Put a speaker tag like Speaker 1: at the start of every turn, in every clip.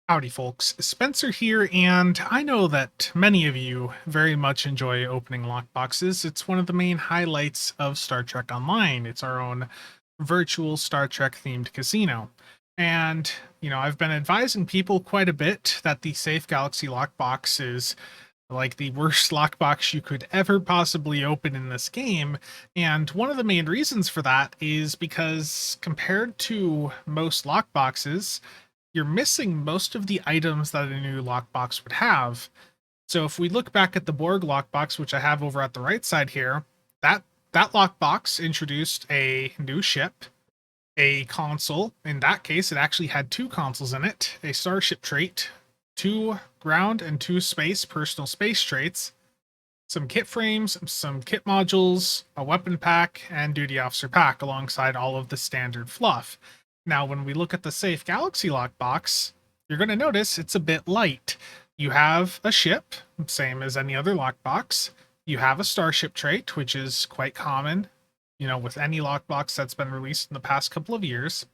Speaker 1: Howdy, folks. Spencer here, and I know that many of you very much enjoy opening lockboxes. It's one of the main highlights of Star Trek Online. It's our own virtual Star Trek themed casino. And, I've been advising people quite a bit that the Safe Galaxy lockbox is like the worst lockbox you could ever possibly open in this game. And one of the main reasons for that is because compared to most lockboxes, you're missing most of the items that a new lockbox would have. So if we look back at the Borg lockbox, which I have over at the right side here, that that lockbox introduced a new ship, a console. In that case, it actually had two consoles in it, a starship trait, two ground and two space personal space traits, some kit frames, some kit modules, a weapon pack, and duty officer pack alongside all of the standard fluff. Now, when we look at the Safe Galaxy lockbox, you're going to notice it's a bit light. You have a ship, same as any other lockbox. You have a starship trait, which is quite common, with any lockbox that's been released in the past couple of years.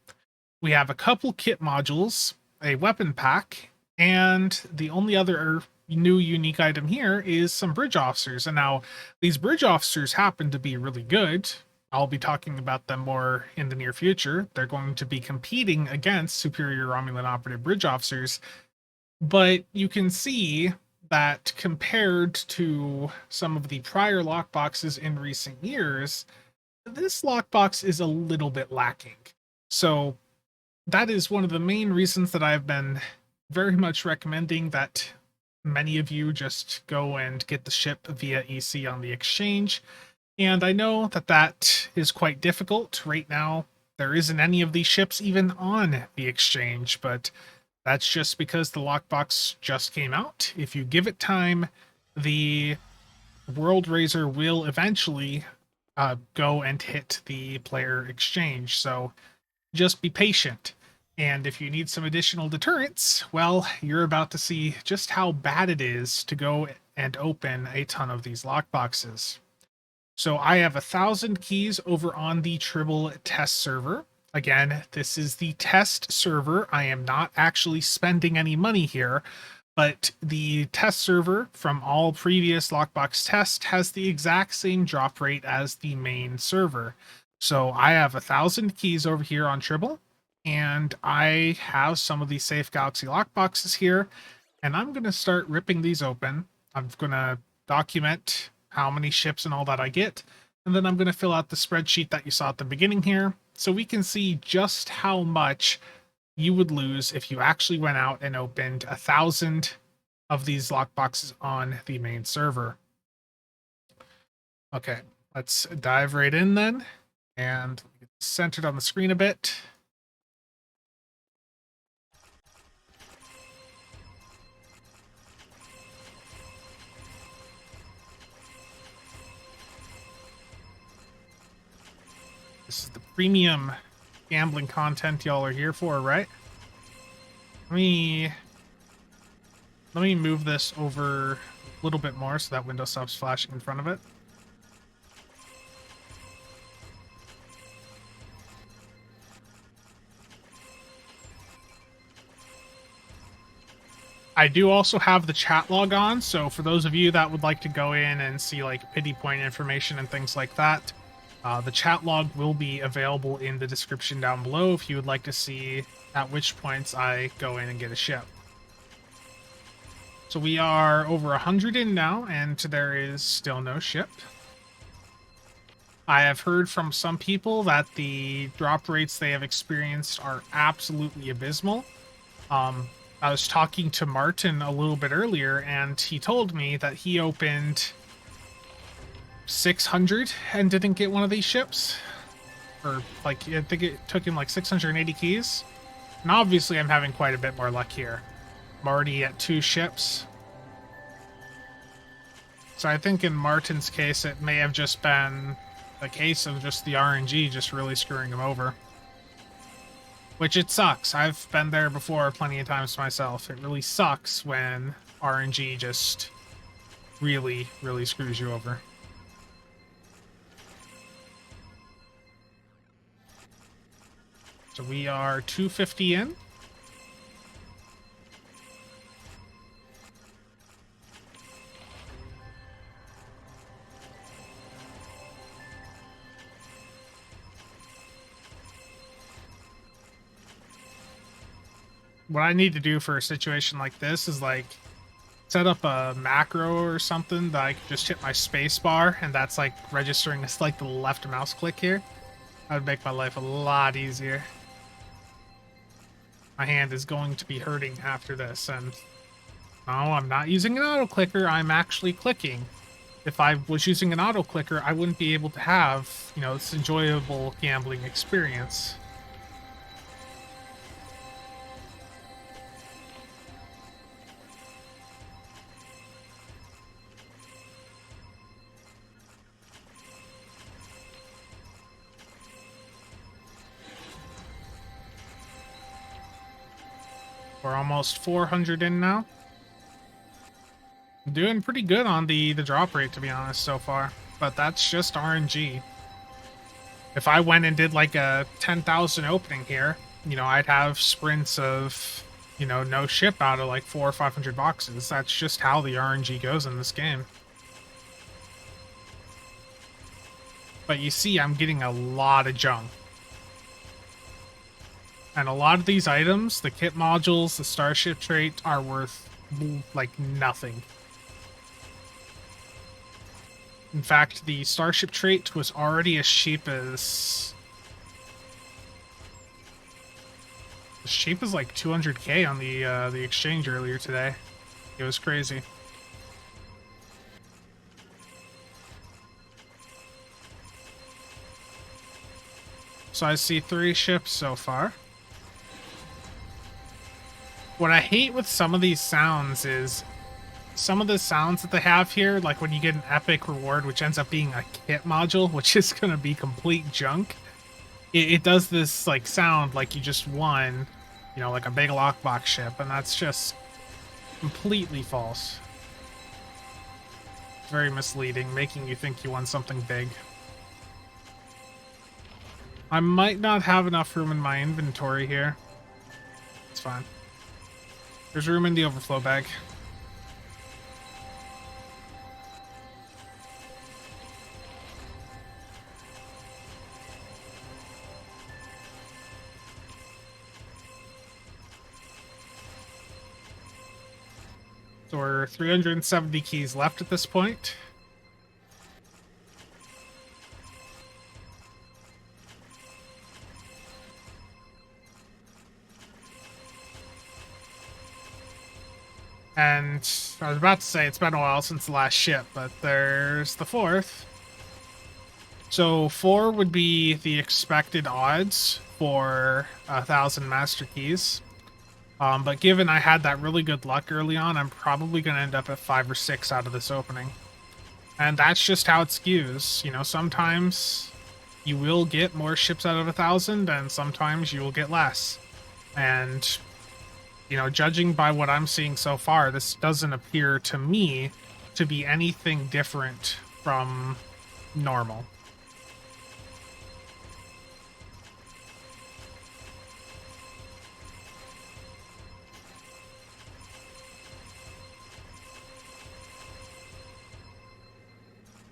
Speaker 1: We have a couple kit modules, a weapon pack, and the only other new unique item here is some bridge officers. And now these bridge officers happen to be really good. I'll be talking about them more in the near future. They're going to be competing against superior Romulan operative bridge officers. But you can see that compared to some of the prior lockboxes in recent years, this lockbox is a little bit lacking. So that is one of the main reasons that I've been very much recommending that many of you just go and get the ship via EC on the exchange. And I know that that is quite difficult. Right now, there isn't any of these ships even on the exchange, but that's just because the lockbox just came out. If you give it time, the World Razor will eventually go and hit the player exchange. So just be patient. And if you need some additional deterrents, well, you're about to see just how bad it is to go and open a ton of these lockboxes. So I have 1,000 keys over on the Tribble Test Server. Again, this is the test server. I am not actually spending any money here, but the test server from all previous lockbox tests has the exact same drop rate as the main server. So I have 1,000 keys over here on Tribble, and I have some of these Safe Galaxy lockboxes here, and I'm going to start ripping these open. I'm going to document how many ships and all that I get, and then I'm going to fill out the spreadsheet that you saw at the beginning here, so we can see just how much you would lose if you actually went out and opened 1,000 of these lockboxes on the main server. Okay, let's dive right in then, and get centered on the screen a bit. This is the premium gambling content y'all are here for, right? Let me move this over a little bit more so that window stops flashing in front of it. I do also have the chat log on, so for those of you that would like to go in and see like pity point information and things like that, the chat log will be available in the description down below if you would like to see at which points I go in and get a ship. So we are over 100 in now, and there is still no ship. I have heard from some people that the drop rates they have experienced are absolutely abysmal. I was talking to Martin a little bit earlier, and he told me that he opened 600 and didn't get one of these ships. Or, like, I think it took him like 680 keys. And obviously I'm having quite a bit more luck here. I'm already at 2 ships. So I think in Martin's case, it may have just been a case of just the RNG just really screwing him over. Which it sucks. I've been there before plenty of times myself. It really sucks when RNG just really, really screws you over. So we are 250 in. what I need to do for a situation like this is like set up a macro or something that I can just hit my space bar and that's like registering as like the left mouse click here. That would make my life a lot easier. My hand is going to be hurting after this, and no, I'm not using an auto clicker, I'm actually clicking. If I was using an auto clicker, I wouldn't be able to have, you know, this enjoyable gambling experience. We're almost 400 in now. I'm doing pretty good on the drop rate, to be honest, so far. But that's just RNG. If I went and did like a 10,000 opening here, you know, I'd have sprints of, you know, no ship out of like 400 or 500 boxes. That's just how the RNG goes in this game. But you see, I'm getting a lot of junk. And a lot of these items, the kit modules, the starship trait, are worth, like, nothing. In fact, the starship trait was already as cheap as... like 200k on the exchange earlier today. It was crazy. So I see 3 ships so far. What I hate with some of these sounds is some of the sounds that they have here, like when you get an epic reward, which ends up being a kit module, which is going to be complete junk. It does this like sound like you just won, you know, like a big lockbox ship, and that's just completely false. Very misleading, making you think you won something big. I might not have enough room in my inventory here. It's fine. There's room in the overflow bag. So we're 370 keys left at this point. And I was about to say it's been a while since the last ship, but there's the 4th. So 4 would be the expected odds for 1,000 master keys. But given I had that really good luck early on, I'm probably going to end up at 5 or 6 out of this opening. And that's just how it skews. You know, sometimes you will get more ships out of 1,000, and sometimes you will get less. And, you know, judging by what I'm seeing so far, this doesn't appear to me to be anything different from normal.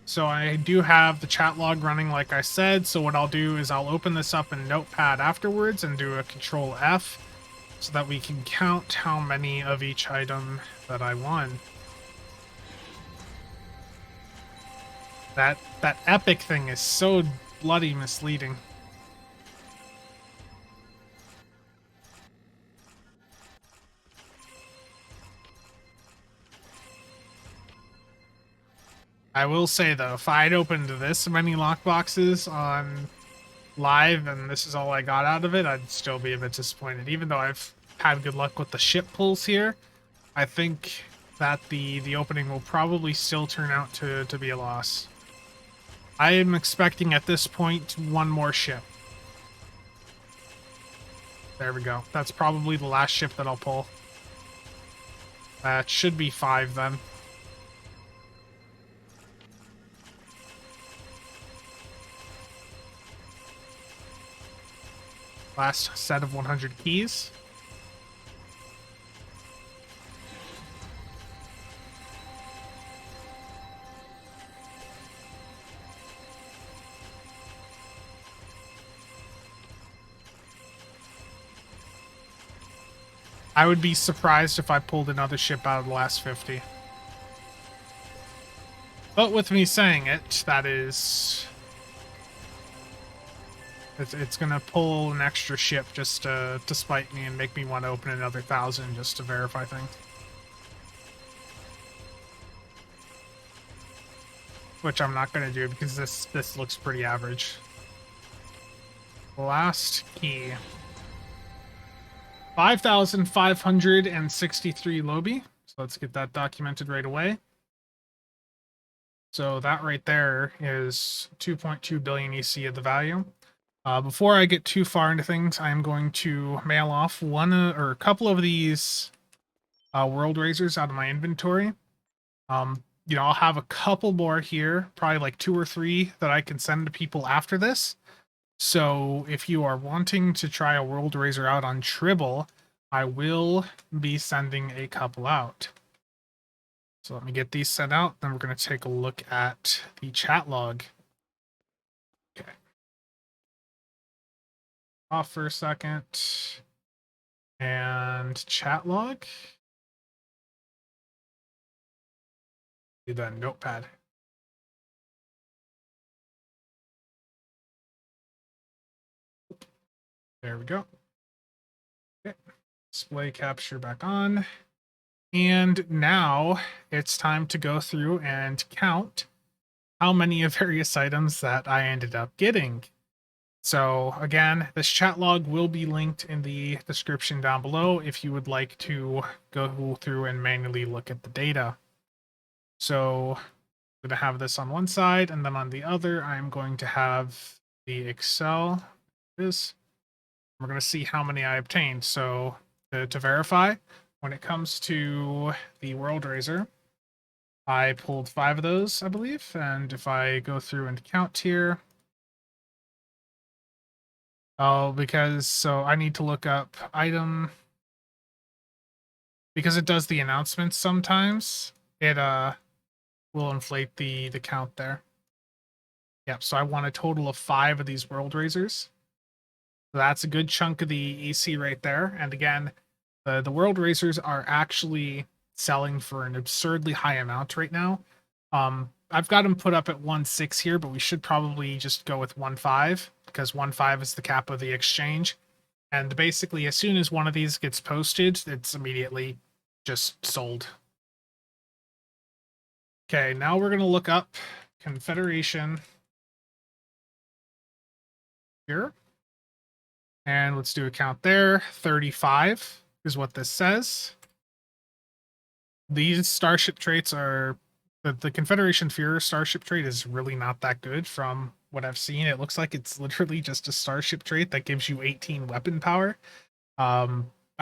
Speaker 1: So I do have the chat log running like I said, so what I'll do is I'll open this up in Notepad afterwards and do a Control F so that we can count how many of each item that I won. That epic thing is so bloody misleading. I will say though, if I'd opened this many lockboxes on live and this is all I got out of it, I'd still be a bit disappointed. Even though I've had good luck with the ship pulls here, I think that the opening will probably still turn out to be a loss. I am expecting at this point 1 more ship. There we go. That's probably the last ship that I'll pull. That should be 5 then. Last set of 100 keys. I would be surprised if I pulled another ship out of the last 50. But with me saying it, that is... It's gonna pull an extra ship just to spite me and make me want to open another 1,000 just to verify things. Which I'm not gonna do because this looks pretty average. Last key. 5,563 Lobi. So let's get that documented right away. So that right there is 2.2 billion EC of the value. Before I get too far into things, I'm going to mail off one or a couple of these world razors out of my inventory. You know, I'll have a couple more here, probably like 2 or 3 that I can send to people after this. So if you are wanting to try a world razor out on Tribble, I will be sending a couple out. So let me get these sent out, then we're going to take a look at the chat log. Okay. Off for a second. And chat log. Do the notepad. There we go. Okay. Display capture back on. And now it's time to go through and count how many of various items that I ended up getting. So again, this chat log will be linked in the description down below if you would like to go through and manually look at the data. So I'm going to have this on one side, and then on the other, I'm going to have the Excel. We're going to see how many I obtained. So to verify, when it comes to the World Razor, I pulled 5 of those, I believe. And if I go through and count here, so I need to look up item, because it does the announcements sometimes. It will inflate the count there. Yep, so I want a total of 5 of these World Razors. So that's a good chunk of the EC right there. And again, the World Razors are actually selling for an absurdly high amount right now. I've got them put up at 1.6 here, but we should probably just go with 1.5 because 1.5 is the cap of the exchange. And basically, as soon as one of these gets posted, it's immediately just sold. Okay, now we're going to look up Confederation here. And let's do a count there. 35 is what this says. These starship traits are... The Confederation Führer starship trait is really not that good from what I've seen. It looks like it's literally just a starship trait that gives you 18 weapon power. I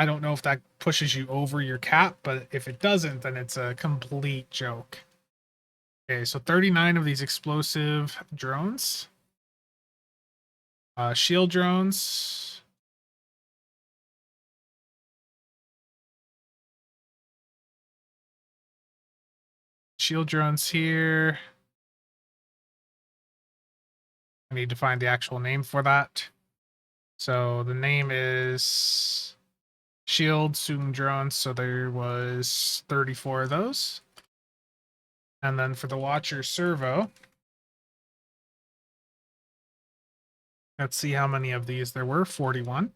Speaker 1: don't know if that pushes you over your cap, but if it doesn't, then it's a complete joke. Okay, so 39 of these explosive drones. Shield drones. Shield drones here. I need to find the actual name for that. So the name is Shield Zoom drones. So there was 34 of those. And then for the Watcher Servo, let's see how many of these there were. 41.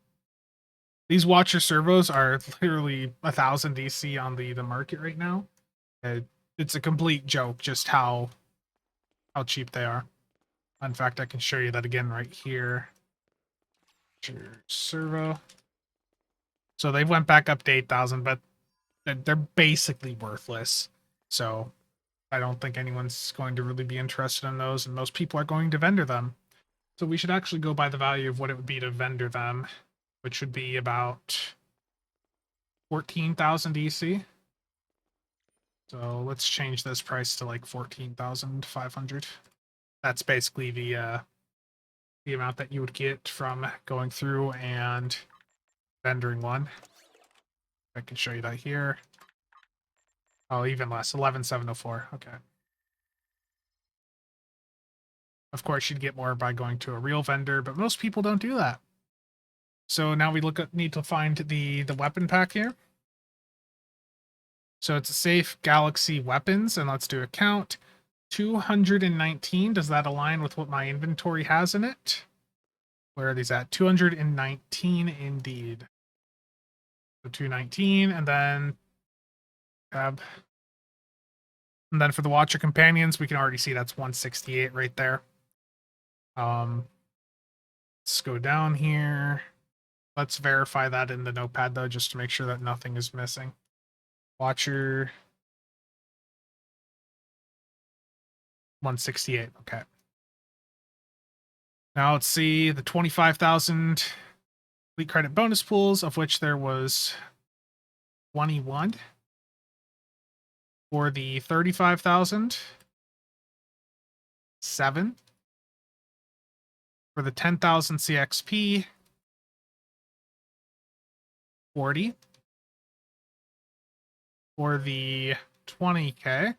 Speaker 1: These Watcher Servos are literally 1,000 DC on the market right now. It's a complete joke just how cheap they are. In fact, I can show you that again right here. Servo. So they went back up to 8,000, but they're basically worthless. So I don't think anyone's going to really be interested in those, and most people are going to vendor them. So we should actually go by the value of what it would be to vendor them, which would be about 14,000 EC. So let's change this price to like 14,500. That's basically the amount that you would get from going through and vendoring one. I can show you that here. Oh, even less, 11,704. Okay. Of course, you'd get more by going to a real vendor, but most people don't do that. So now we need to find the weapon pack here. So it's a safe Galaxy weapons, and let's do a count. 219. Does that align with what my inventory has in it? Where are these at? 219 indeed. So 219, and then tab. And then for the Watcher Companions, we can already see that's 168 right there. Let's go down here. Let's verify that in the notepad though, just to make sure that nothing is missing. Watcher 168. Okay. Now let's see the 25,000 fleet credit bonus pools, of which there was 21. For the 35,000, 7. For the 10,000 CXP, 40. For the 20K,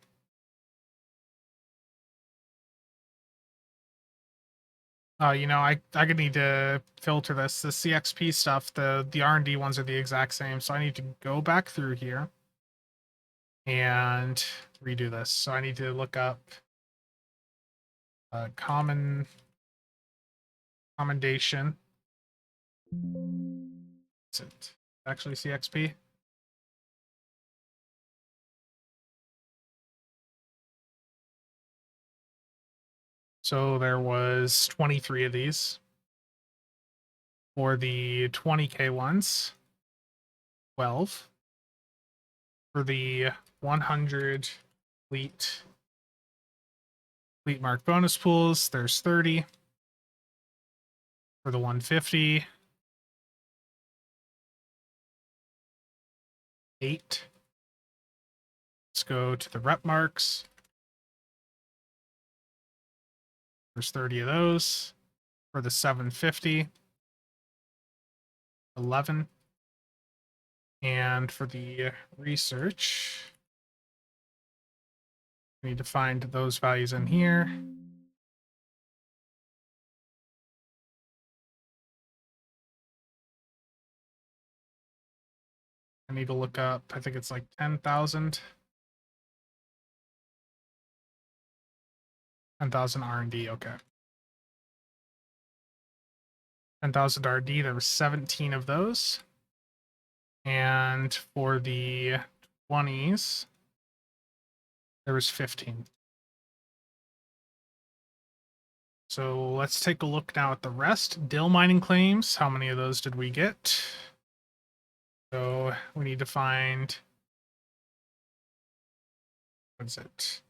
Speaker 1: I could need to filter this. The CXP stuff, the R&D ones are the exact same, so I need to go back through here and redo this. So I need to look up commendation. Is it actually CXP? So there was 23 of these. For the 20K ones, 12. For the 100 fleet mark bonus pools, there's 30. For the 150, 8. Let's go to the rep marks. There's 30 of those. For the 750, 11. And for the research, we need to find those values in here. I need to look up, I think it's like 10,000. 10,000 R&D, okay. 10,000 R&D, there were 17 of those. And for the 20s, there was 15. So let's take a look now at the rest. Dill mining claims, how many of those did we get? So we need to find, what is it?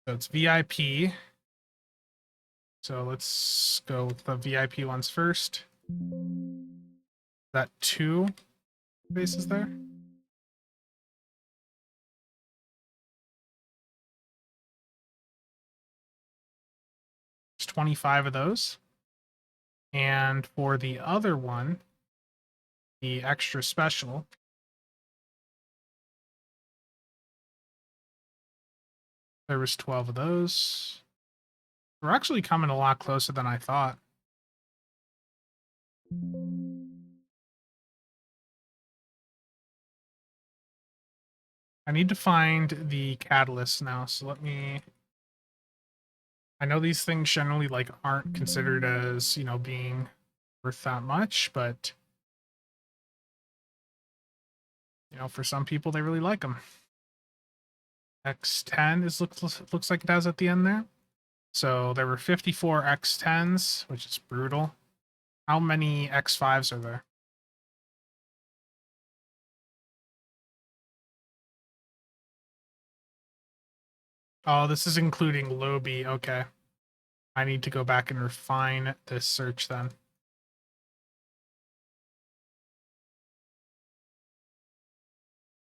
Speaker 1: So it's VIP. So let's go with the VIP ones first. That 2 bases there. There's 25 of those. And for the other one, the extra special, there was 12 of those. We're actually coming a lot closer than I thought. I need to find the catalyst now, so let me... I know these things generally like aren't considered as, being worth that much, but for some people they really like them. X10 looks like it has at the end there. So there were 54 X10s, which is brutal. How many X5s are there? Oh, this is including Lobi. Okay. I need to go back and refine this search then.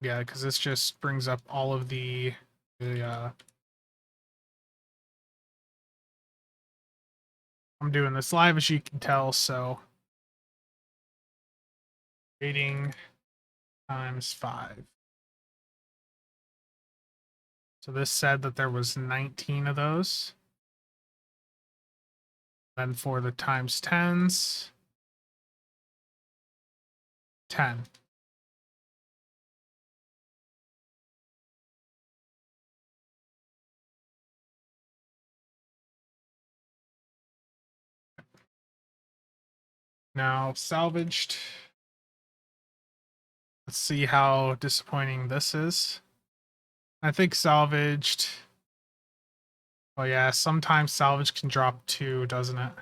Speaker 1: Yeah, because this just brings up all of the I'm doing this live, as you can tell, so rating times 5. So this said that there was 19 of those. Then for the times 10s, 10. Now, salvaged. Let's see how disappointing this is. I think salvaged. Oh yeah, sometimes salvage can drop 2, doesn't it?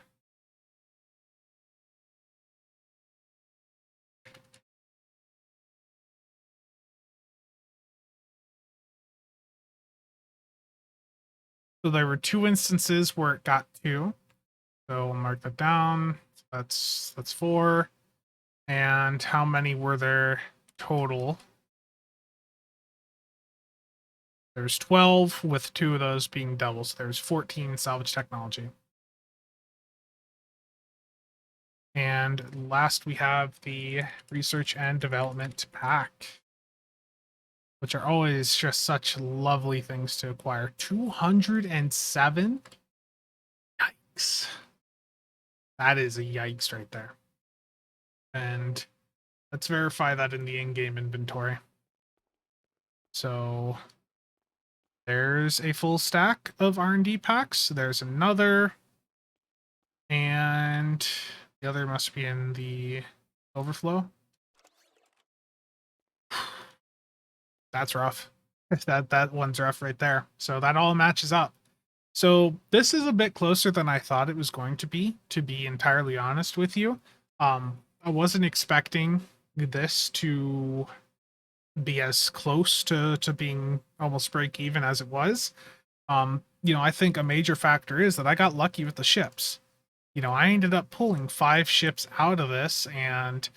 Speaker 1: So there were 2 instances where it got 2. So we'll mark that down. That's 4. And how many were there total? There's 12, with 2 of those being doubles. There's 14 salvage technology. And last we have the research and development pack, which are always just such lovely things to acquire. 207? Yikes. That is a yikes right there. And let's verify that in the in-game inventory. So there's a full stack of R&D packs. There's another. And the other must be in the overflow. That's rough. That one's rough right there. So that all matches up. So this is a bit closer than I thought it was going to be entirely honest with you. I wasn't expecting this to be as close to being almost break even as it was. I think a major factor is that I got lucky with the ships. I ended up pulling 5 ships out of this, and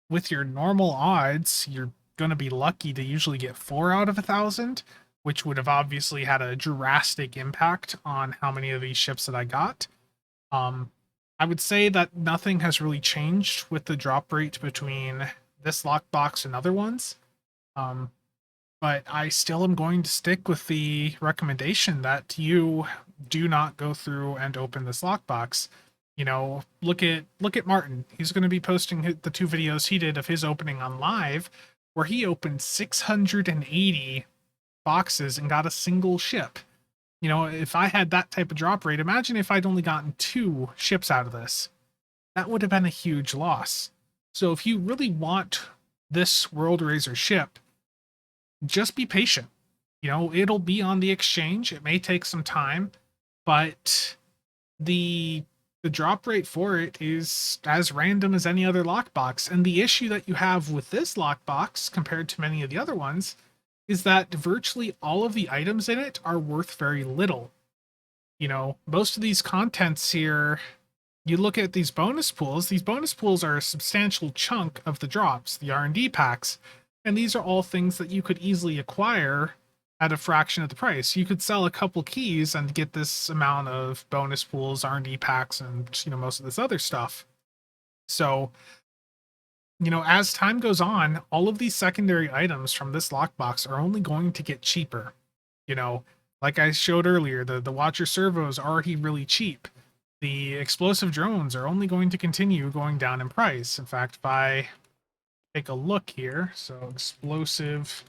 Speaker 1: with your normal odds, you're going to be lucky to usually get 4 out of 1,000, which would have obviously had a drastic impact on how many of these ships that I got. I would say that nothing has really changed with the drop rate between this lockbox and other ones. But I still am going to stick with the recommendation that you do not go through and open this lockbox. Look at Martin. He's going to be posting the 2 videos he did of his opening on live, where he opened 680 boxes and got a single ship. If I had that type of drop rate, imagine if I'd only gotten 2 ships out of this. That would have been a huge loss. So if you really want this World Razor ship, just be patient. It'll be on the exchange. It may take some time, but the drop rate for it is as random as any other lockbox. And the issue that you have with this lockbox compared to many of the other ones is that virtually all of the items in it are worth very little. Most of these contents here, you look at these bonus pools are a substantial chunk of the drops, the R&D packs, and these are all things that you could easily acquire at a fraction of the price. You could sell a couple keys and get this amount of bonus pools, R&D packs, and most of this other stuff. So, as time goes on, all of these secondary items from this lockbox are only going to get cheaper. Like I showed earlier, the Watcher servos are already really cheap. The explosive drones are only going to continue going down in price. In fact, if I take a look here, so explosive,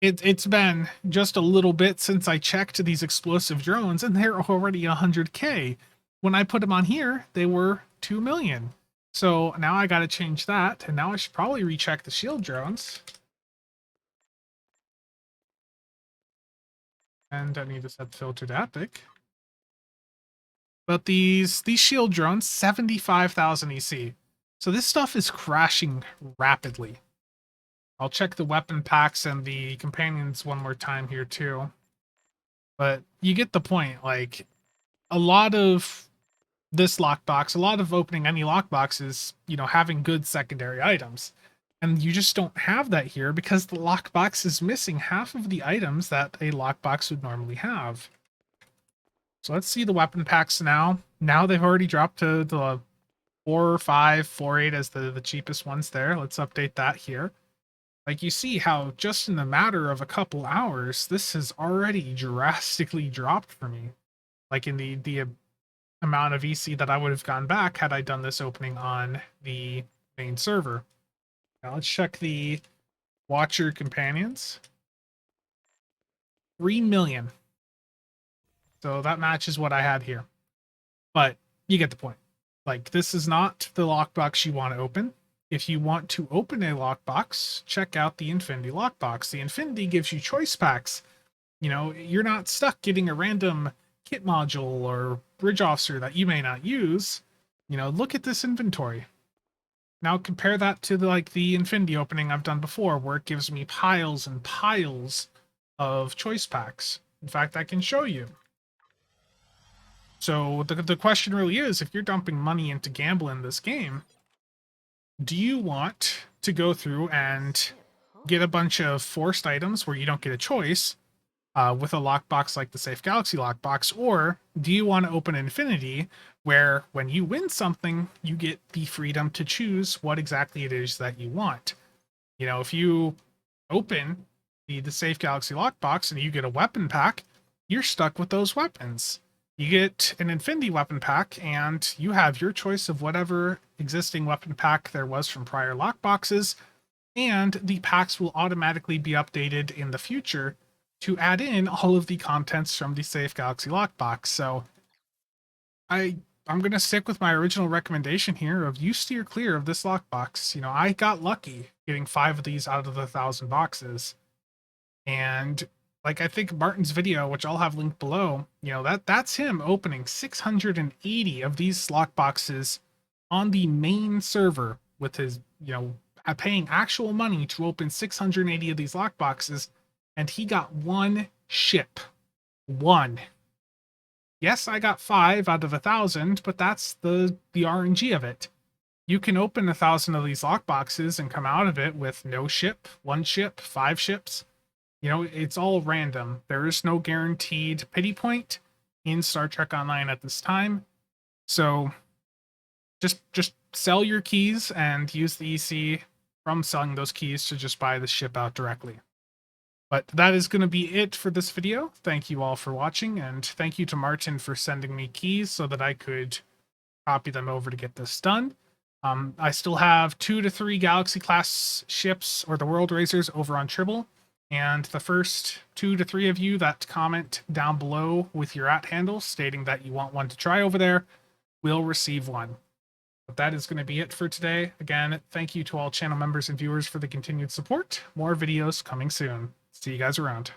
Speaker 1: it's been just a little bit since I checked these explosive drones, and they're already 100K. When I put them on here, they were 2 million. So now I got to change that, and now I should probably recheck the shield drones. And I need to set filtered epic. But these shield drones, 75,000 EC. So this stuff is crashing rapidly. I'll check the weapon packs and the companions one more time here too. But you get the point. Like, a lot of this lockbox, a lot of opening any lockbox is, having good secondary items. And you just don't have that here because the lockbox is missing half of the items that a lockbox would normally have. So let's see the weapon packs now. Now they've already dropped to the 4, 5, 4, 8 as the cheapest ones there. Let's update that here. Like, you see how just in the matter of a couple hours, this has already drastically dropped for me. Like, in the amount of EC that I would have gone back had I done this opening on the main server. Now let's check the Watcher companions. 3 million. So that matches what I had here. But You get the point. Like, this is not the lockbox you want to open. If you want to open a lockbox, check out the Infinity lockbox. The Infinity gives you choice packs. You know, you're not stuck getting a random kit module or bridge officer that you may not use. You know, look at this inventory. Now compare that to the Infinity opening I've done before, where it gives me piles and piles of choice packs. In fact, I can show you. So the question really is, if you're dumping money into gambling this game, do you want to go through and get a bunch of forced items where you don't get a choice with a lockbox like the Safe Galaxy lockbox, or do you want to open Infinity where when you win something, you get the freedom to choose what exactly it is that you want? You know, if you open the Safe Galaxy lockbox and you get a weapon pack, you're stuck with those weapons. You get an Infinity weapon pack, and you have your choice of whatever existing weapon pack there was from prior lockboxes, and the packs will automatically be updated in the future to add in all of the contents from the Safe Galaxy lockbox. So I'm gonna stick with my original recommendation here of you steer clear of this lockbox. You know, I got lucky getting 5 of these out of the 1,000 boxes. And like, I think Martin's video, which I'll have linked below, you know, that's him opening 680 of these lock boxes on the main server with his, you know, paying actual money to open 680 of these lock boxes, and he got 1 ship. 1. Yes, I got 5 out of 1,000, but that's the RNG of it. You can open 1,000 of these lock boxes and come out of it with no ship, 1 ship, 5 ships. You know, it's all random. There is no guaranteed pity point in Star Trek Online at this time. So just sell your keys and use the EC from selling those keys to just buy the ship out directly. But that is going to be it for this video. Thank you all for watching, and thank you to Martin for sending me keys so that I could copy them over to get this done. I still have 2 to 3 Galaxy class ships or the World Racers over on Tribble. And the first 2 to 3 of you that comment down below with your @handle stating that you want one to try over there will receive one. But that is going to be it for today. Again, thank you to all channel members and viewers for the continued support. More videos coming soon. See you guys around.